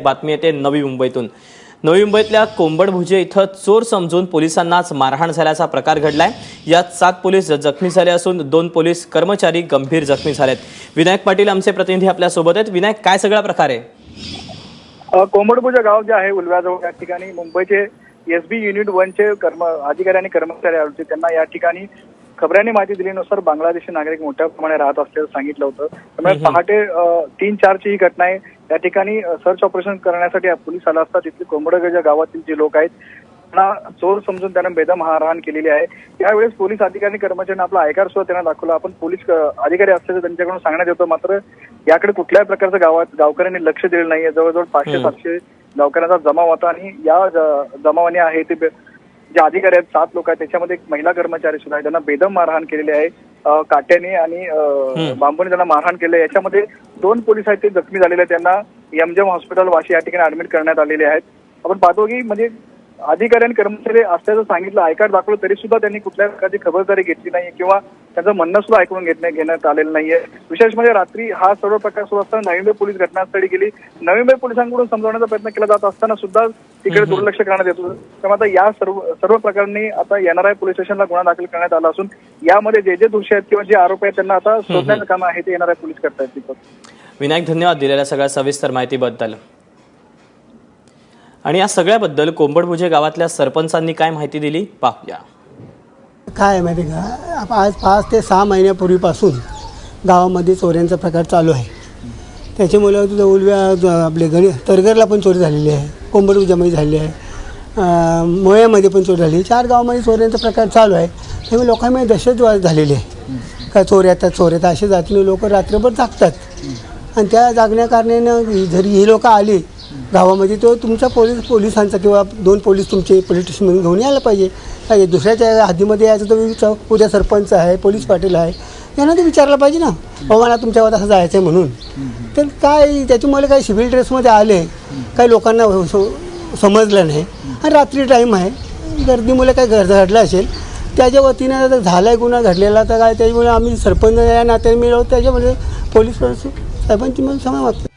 बातमी येते नवी मुंबईतून। नवी मुंबईतल्या कोंबडभुजे इथं चोर समजून पोलिसांनाच मारहाण झाल्याचा प्रकार घडलाय। यात 7 पोलीस जखमी झाले असून 2 पोलीस कर्मचारी गंभीर जखमी झालेत। विनायक पाटील आमचे प्रतिनिधी आपल्या सोबत आहेत। विनायक, काय सगळा प्रकार आहे? कोंबडभुजे गाव जे आहे उल्व्याजवळ, या ठिकाणी मुंबईचे एसबी युनिट 1 चे अधिकारी आणि कर्मचारी आले। त्यांना या ठिकाणी खबरांनी माहिती दिल्यानुसार बांगलादेशी नागरिक मोठ्या प्रमाणात राहत असल्याचं सांगितलं होतं। त्यामुळे पहाटे 3-4 ची ही घटना आहे। या ठिकाणी सर्च ऑपरेशन करण्यासाठी पोलीस आला असता तिथले कोंबडभुजे गावातील जे लोक आहेत त्यांना चोर समजून त्यांना बेदम मारहाण केलेली आहे। यावेळेस पोलीस अधिकारी कर्मचाऱ्यांना आपला आयकार सुद्धा त्यांना दाखवला। आपण पोलीस अधिकारी असल्याचं त्यांच्याकडून सांगण्यात येतं, मात्र याकडे कुठल्याही प्रकारचं गावकऱ्यांनी लक्ष दिलं नाहीये। जवळजवळ 500-700 गावकऱ्यांचा जमाव होता आणि या जमावाने आहे ते जे अधिकारी आहेत 7 लोक आहेत, त्याच्यामध्ये एक महिला कर्मचारी सुद्धा आहे। त्यांना बेदम मारहाण केलेली आहे। काट्याने आणि बांबूने त्यांना मारहाण केले। याच्यामध्ये 2 पोलीस आहेत ते जखमी झालेले आहेत। त्यांना एमजेएम हॉस्पिटल वाशी या ठिकाणी ऍडमिट करण्यात आलेले आहेत। आपण पाहतो की म्हणजे अधिकारी आणि कर्मचारी असल्याचं सांगितलं, आय कार्ड दाखवलं, तरी सुद्धा त्यांनी कुठल्याही प्रकारची खबरदारी घेतली नाही किंवा त्यांचं म्हणणं सुद्धा ऐकून घेण्यात आलेलं नाहीये। विशेष म्हणजे रात्री हा सर्व प्रकार सुरू असताना नवी मुंबई पोलीस घटनास्थळी गेली। नवी मुंबई पोलिसांकडून समजावण्याचा प्रयत्न केला जात असताना सुद्धा तिकडे दुर्लक्ष करण्यात येत होतं। त्यामुळे आता या सर्व प्रकरणी आता NRI पोलीस स्टेशनला गुन्हा दाखल करण्यात आला असून यामध्ये जे दोषी आहेत किंवा जे आरोपी आहेत त्यांना आता शोधण्याचं काम आहे ते NRI पोलीस करतायत। विनायक, धन्यवाद दिलेल्या सगळ्या सविस्तर माहितीबद्दल। आणि या सगळ्याबद्दल कोंबडभुजे गावातल्या सरपंचांनी काय माहिती दिली पाहूया। काय माहिती का, आज 5 ते 6 महिन्यापूर्वीपासून गावामध्ये चोऱ्यांचा प्रकार चालू आहे। त्याच्यामुळे तुझं उलव्या आपले तरगरला पण चोरी झालेली आहे, कोंबडभुजामध्ये झालेली आहे, मोयामध्ये पण चोरी झाली। 4 गावामध्ये चोऱ्यांचा प्रकार चालू आहे। त्यामुळे लोकांमध्ये दहशत झालेली आहे। काय चोऱ्यात अशा जातीने लोक रात्रभर जागतात आणि त्या जागण्या कारणानं जरी ही लोक आली गावामध्ये तो तुमच्या पोलिसांचा किंवा 2 पोलीस तुमचे पोलीस स्टेशनमधून घेऊन यायला पाहिजे। काय दुसऱ्याच्या हद्दीमध्ये यायचं तर उद्या सरपंच आहे, पोलीस पाटील आहे, यांना ते विचारलं पाहिजे ना, मला तुमच्यावर असं जायचं आहे म्हणून। तर काय त्याच्यामुळे काही सिव्हिल ड्रेसमध्ये आले, काही लोकांना समजलं नाही आणि रात्री टाईम आहे, गर्दीमुळे काय घडलं असेल, त्याच्या वतीनं झाला आहे गुन्हा घडलेला तर काय त्याच्यामुळे आम्ही सरपंच या नात्याने मिळवतो, त्याच्यामध्ये पोलीस साहेबांची मला क्षमा मागतो।